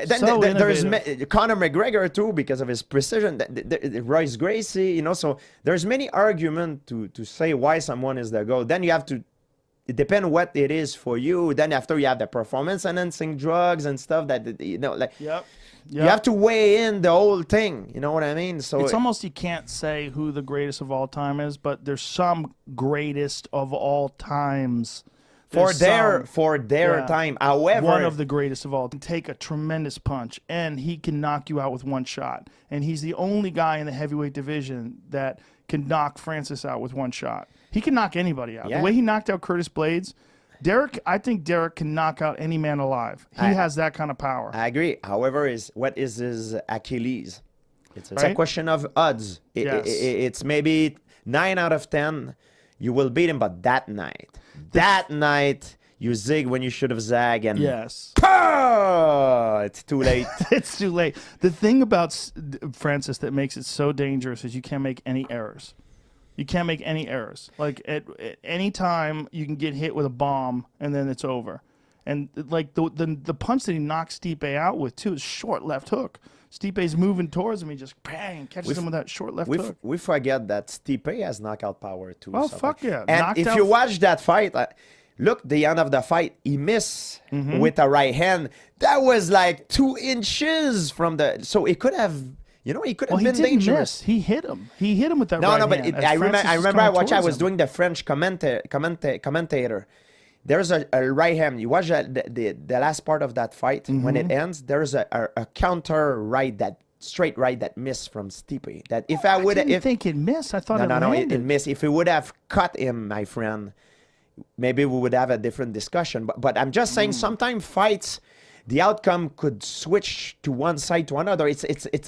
Then So there's innovative. Conor McGregor too because of his precision. Royce Gracie, you know. So there's many arguments to say why someone is the GOAT. Then you have to. It depends what it is for you. Then after you have the performance enhancing drugs and stuff that you know, like Yep. you have to weigh in the whole thing. You know what I mean? So It's almost you can't say who the greatest of all time is, but there's some greatest of all times. for There's their yeah, time. However, one of the greatest of all. Can take a tremendous punch, and he can knock you out with one shot. And he's the only guy in the heavyweight division that can knock Francis out with one shot. He can knock anybody out. Yeah. The way he knocked out Curtis Blades, I think Derek can knock out any man alive. He has that kind of power. I agree. However, what is his Achilles? It's a Right? question of odds. Yes. It's maybe 9 out of 10 you will beat him, but that night you zig when you should have zagged, and Yes. it's too late. It's too late. The thing about Francis that makes it so dangerous is you can't make any errors. You can't make any errors. Like at any time you can get hit with a bomb and then it's over. And like the punch that he knocked Stipe out with too is short left hook. Stipe's moving towards him, he just bang catches him with that short left hook. We forget that Stipe has knockout power too. Oh, so fuck yeah. And Knocked if out- you watch that fight, look, the end of the fight, he missed Mm-hmm. with a right hand. That was like 2 inches from the. So it could have, you know, he could have Well, he been didn't dangerous. miss. He hit him. He hit him with that No, right no, but hand. I remember. I was him. doing the French commentator. There's a right hand. You watch the last part of that fight when it ends. There's a counter right, that straight right that missed from Stipe. That if I would, I didn't if think it missed. I thought no, it no, no, landed. it missed. If it would have cut him, my friend, maybe we would have a different discussion. But I'm just saying, sometimes fights, the outcome could switch to one side to another. It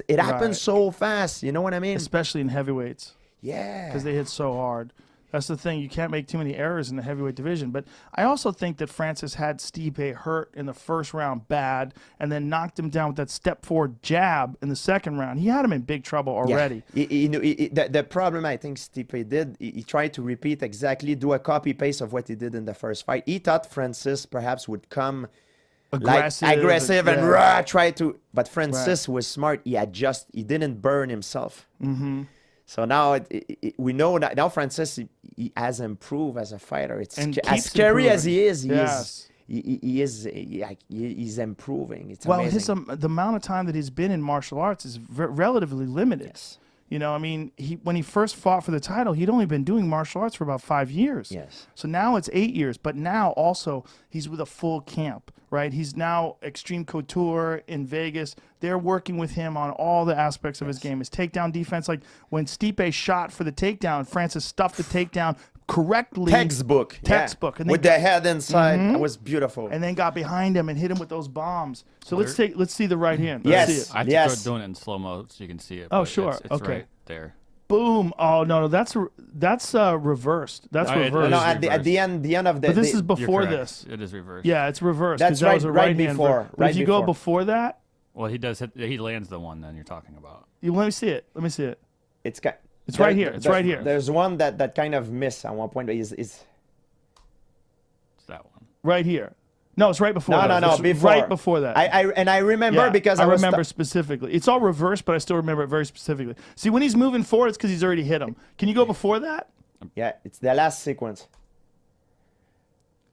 happens Right. so fast. You know what I mean? Especially in heavyweights. Yeah. Because they hit so hard. That's the thing. You can't make too many errors in the heavyweight division. But I also think that Francis had Stipe hurt in the first round bad and then knocked him down with that step forward jab in the second round. He had him in big trouble already. The problem I think Stipe did, he tried to repeat exactly, do a copy paste of what he did in the first fight. He thought Francis perhaps would come aggressive and yeah. try to. But Francis was smart. He didn't burn himself. Mm-hmm. So now we know that now Francis he has improved as a fighter. It's And as keeps scary as improving. he is. Yes. He's improving. It's Well, amazing. the amount of time that he's been in martial arts is relatively limited. Yes. You know, I mean, when he first fought for the title, he'd only been doing martial arts for about 5 years. Yes. So now it's 8 years, but now also he's with a full camp, right? He's now Extreme Couture in Vegas. They're working with him on all the aspects of his game. His takedown defense, like when Stipe shot for the takedown, Francis stuffed the takedown correctly. Textbook. Textbook. Yeah. And With the head inside. That was beautiful. and then got behind him and hit him with those bombs. So let's see the right hand. Yes. Let's see it. I have to Yes. start doing it in slow mo so you can see it. Oh, but sure. It's Okay. right there. Boom. Oh no, that's reversed. That's No, it- reversed. No, is at the end of the. But this the- is You're before correct. this. It is reversed. Yeah, it's reversed. That's 'cause that was right- a right hand before, But if right you go before. before that, Well, he does hit. He lands the one. Then you're talking about. let me see it. Let me see it. It's right here. It's right here. There's one that kind of missed at one point. Is It's that one. Right here. No, it's right before no, that. no, no. It's Before right before that. I remember Yeah, because I was remember specifically. It's all reversed, but I still remember it very specifically. See, when he's moving forward, it's because he's already hit him. Can you go before that? Yeah, it's the last sequence.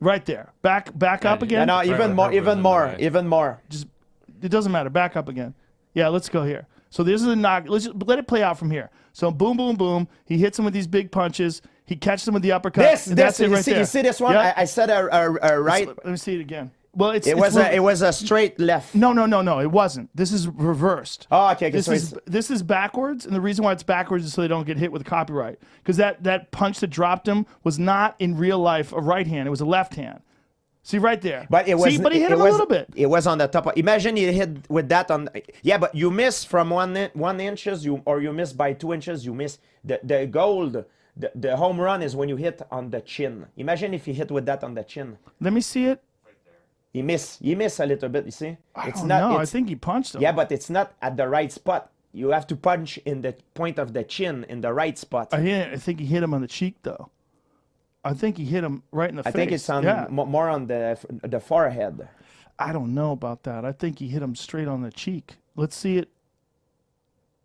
Right there. Back up Yeah, again. No, Right even where more, Herb was even in more, the way. even more. Just it doesn't matter. Back up again. Yeah, let's go here. So this is a knock. Let's just let it play out from here. So boom, boom, boom. He hits him with these big punches. He catches him with the uppercut. and that's it right there. You see this one? Yep. I said a right. Let me see it again. Well, It was a straight left. No, it wasn't. This is reversed. Oh, okay. This is backwards, and the reason why it's backwards is so they don't get hit with copyright. Because that punch that dropped him was not in real life a right hand; it was a left hand. See right there. But it was. See, but he hit him a little bit. It was on the top. Imagine you hit with that on. Yeah, but you miss from 1 inches. You miss by 2 inches. You miss the gold. The home run is when you hit on the chin. Imagine if you hit with that on the chin. Let me see it. He miss a little bit. You see, I don't know. I think he punched him. Yeah, but it's not at the right spot. You have to punch in the point of the chin in the right spot. I think he hit him on the cheek though. I think he hit him right in the face. I think it's on more on the forehead. I don't know about that. I think he hit him straight on the cheek. Let's see it.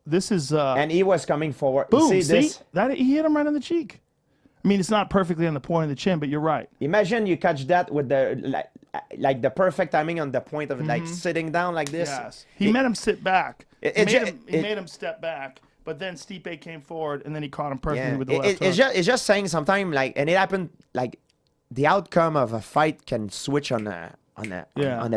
This is And he was coming forward. boom. See See this? that he hit him right on the cheek. I mean, it's not perfectly on the point of the chin, but you're right. Imagine you catch that with the like the perfect timing on the point of like sitting down like this. Yes, he made him sit back. He it- made him step back, but then Stipe came forward, and then he caught him perfectly Yeah, with the left hook. it's just saying sometimes like, and it happened like the outcome of a fight can switch on a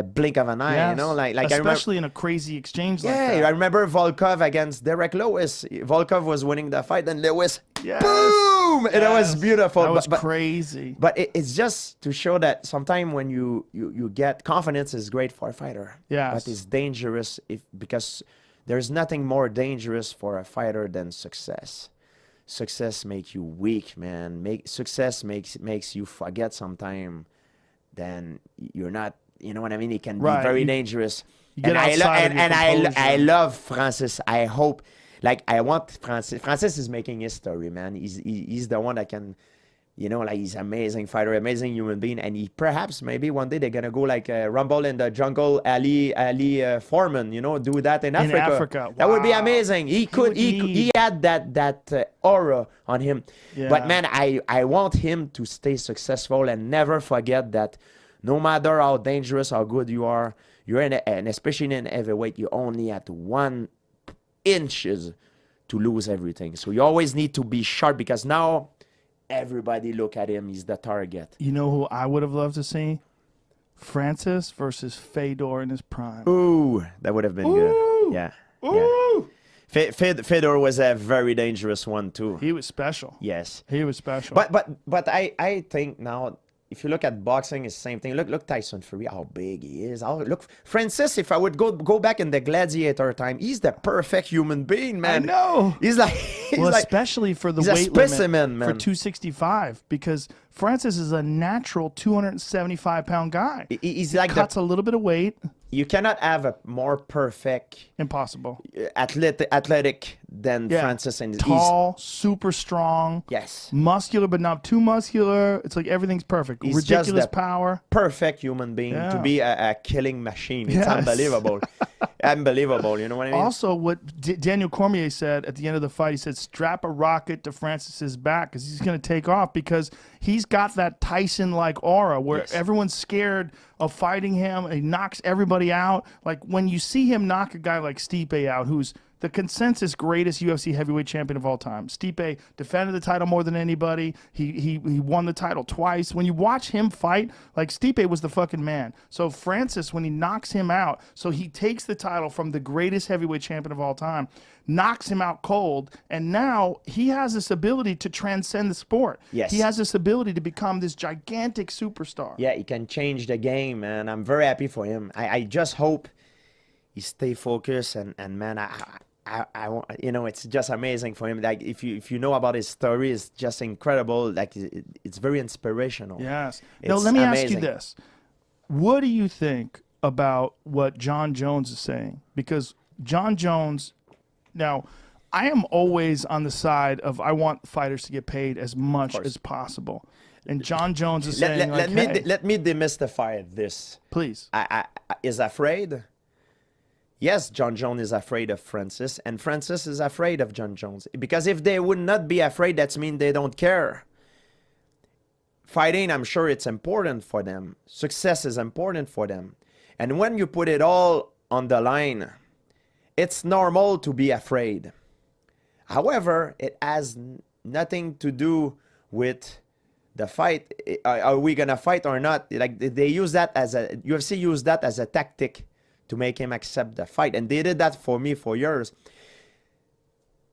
blink of an eye. Yes. You know, like I remember. especially in a crazy exchange like Yeah, that. I remember Volkov against Derek Lewis. Volkov was winning the fight, and Lewis, Yes. boom! And it was Yes. beautiful. That was but crazy. but it's just to show that sometimes when you get confidence is great for a fighter. Yes. But it's dangerous because there's nothing more dangerous for a fighter than success. Success makes you weak, man. Success makes you forget sometime. Then you're not. You know what I mean? It can Right. be very You- dangerous. you get And I outside of your I composure. love Francis. I hope. Like I want Francis. Francis is making history, man. He's the one that can, you know, like he's amazing fighter, amazing human being, and he perhaps maybe one day they're gonna go like Rumble in the Jungle, Ali Foreman, you know, do that in Africa. Africa. That would be Wow. amazing. He had that aura on him. Yeah. But man, I want him to stay successful and never forget that no matter how dangerous, how good you are, you're and especially in heavyweight, you only at 1 inches to lose everything. So you always need to be sharp because now everybody look at him. He's the target. You know who I would have loved to see? Francis versus Fedor in his prime. Ooh, that would have been good. Yeah. Yeah. Ooh. Fedor was a very dangerous one too. He was special. Yes. He was special. But I think now if you look at boxing, it's the same thing. Look Tyson Fury, how big he is. Look Francis. If I would go back in the gladiator time, he's the perfect human being, man. I know. He's like Well, especially for the he's a weight specimen, limit for man. 265, because Francis is a natural 275-pound guy. He's like Cuts a little bit of weight. you cannot have a more perfect Impossible. athletic than Yeah. Francis, and Tall, super strong, yes, muscular but not too muscular. It's like everything's perfect. He's just Ridiculous the- power. perfect human being to Yeah. be a killing machine. It's Yes. unbelievable, unbelievable. You know what I mean? Also, what Daniel Cormier said at the end of the fight, he said, strap a rocket to Francis's back because he's going to take off, because he's got that Tyson-like aura where Yes. everyone's scared of fighting him. He knocks everybody out. Like when you see him knock a guy like Stipe out, who's the consensus greatest UFC heavyweight champion of all time. Stipe defended the title more than anybody. He won the title twice. When you watch him fight, like Stipe was the fucking man. So Francis, when he knocks him out, so he takes the title from the greatest heavyweight champion of all time, knocks him out cold, and now he has this ability to transcend the sport. Yes. He has this ability to become this gigantic superstar. Yeah, he can change the game, man. I'm very happy for him. I just hope he stay focused and man, I want, you know, it's just amazing for him. Like if you know about his story, it's just incredible. Like it's very inspirational. Yes. Now, It's let me ask you amazing. this. What do you think about what Jon Jones is saying? Because Jon Jones, now, I am always on the side of I want fighters to get paid as much course. as possible. And Jon Jones is saying, let hey, let me demystify this. please. I is afraid. Yes, Jon Jones is afraid of Francis, and Francis is afraid of Jon Jones. Because if they would not be afraid, that means they don't care. Fighting, I'm sure it's important for them. Success is important for them. And when you put it all on the line, it's normal to be afraid. However, it has nothing to do with the fight. Are we gonna fight or not? Like they use that as a UFC used that as a tactic to make him accept the fight, and they did that for me for years.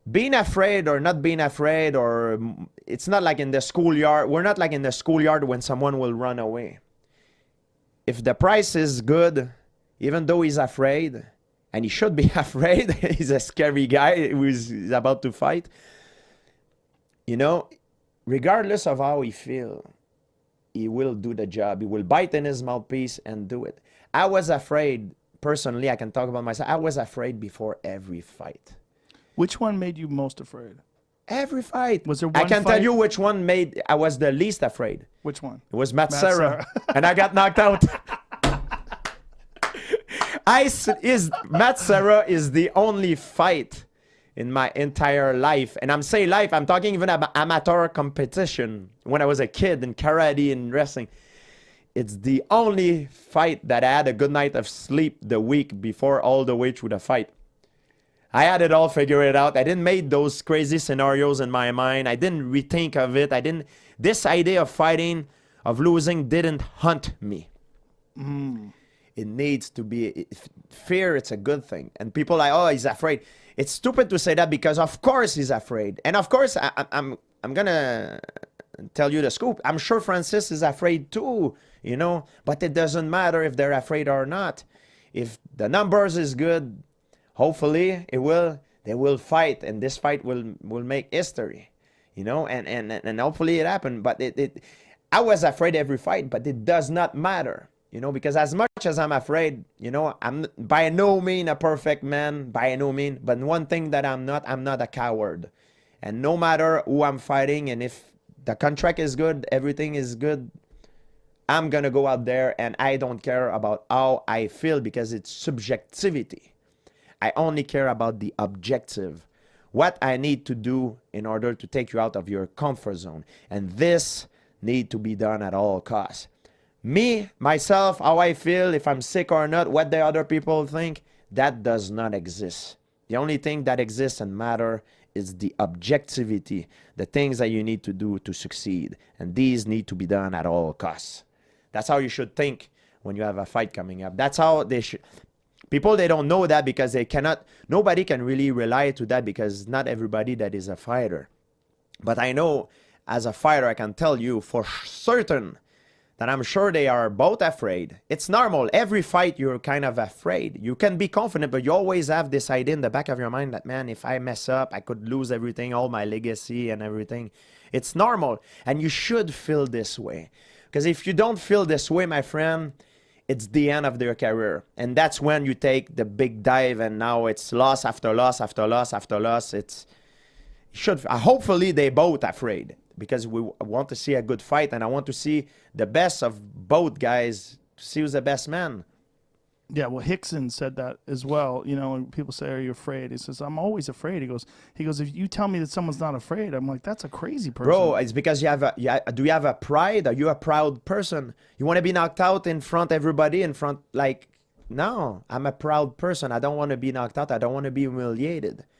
Being afraid or not being afraid, or it's not like in the schoolyard. We're not like in the schoolyard when someone will run away. If the price is good, even though he's afraid, and he should be afraid, he's a scary guy who's about to fight. You know, regardless of how he feels, he will do the job. He will bite in his mouthpiece and do it. I was afraid, personally, I can talk about myself. I was afraid before every fight. Which one made you most afraid? Every fight. Was there I one can tell fight- you which one made I was the least afraid. Which one? It was Matt Matt Serra. And I got knocked out. Matt Serra is the only fight in my entire life. And I'm saying life, I'm talking even about amateur competition when I was a kid in karate and wrestling. It's the only fight that I had a good night of sleep the week before all the way through the fight. I had it all figured out. I didn't make those crazy scenarios in my mind. I didn't rethink of it. This idea of fighting, of losing didn't haunt me. It needs to be, fear, it's a good thing. And people are like, oh, he's afraid. It's stupid to say that because of course he's afraid. And of course, I'm going to tell you the scoop. I'm sure Francis is afraid too, you know, but it doesn't matter if they're afraid or not. If the numbers is good, hopefully they will fight, and this fight will make history, you know, and hopefully it happened. But I was afraid every fight, but it does not matter. You know, because as much as I'm afraid, you know, I'm by no means a perfect man, by no means. But one thing that I'm not a coward. And no matter who I'm fighting, and if the contract is good, everything is good, I'm going to go out there, and I don't care about how I feel because it's subjectivity. I only care about the objective. What I need to do in order to take you out of your comfort zone. And this need to be done at all costs. Me, myself, how I feel, if I'm sick or not, what the other people think, that does not exist. The only thing that exists and matter is the objectivity, the things that you need to do to succeed. And these need to be done at all costs. That's how you should think when you have a fight coming up. That's how they should. People, they don't know that because they cannot, nobody can really rely to that because not everybody that is a fighter. But I know as a fighter, I can tell you for certain that I'm sure they are both afraid. It's normal. Every fight, you're kind of afraid. You can be confident, but you always have this idea in the back of your mind that, man, if I mess up, I could lose everything, all my legacy and everything. It's normal. And you should feel this way. Because if you don't feel this way, my friend, it's the end of their career. And that's when you take the big dive, and now it's loss after loss after loss after loss. Hopefully they both afraid, because we want to see a good fight, and I want to see the best of both guys to see who's the best man. Yeah, well, Hickson said that as well. You know, when people say, "Are you afraid?" He says, "I'm always afraid." He goes, "If you tell me that someone's not afraid, I'm like, that's a crazy person." Bro, it's because do you have a pride? Are you a proud person? You want to be knocked out in front of everybody, no, I'm a proud person. I don't want to be knocked out. I don't want to be humiliated.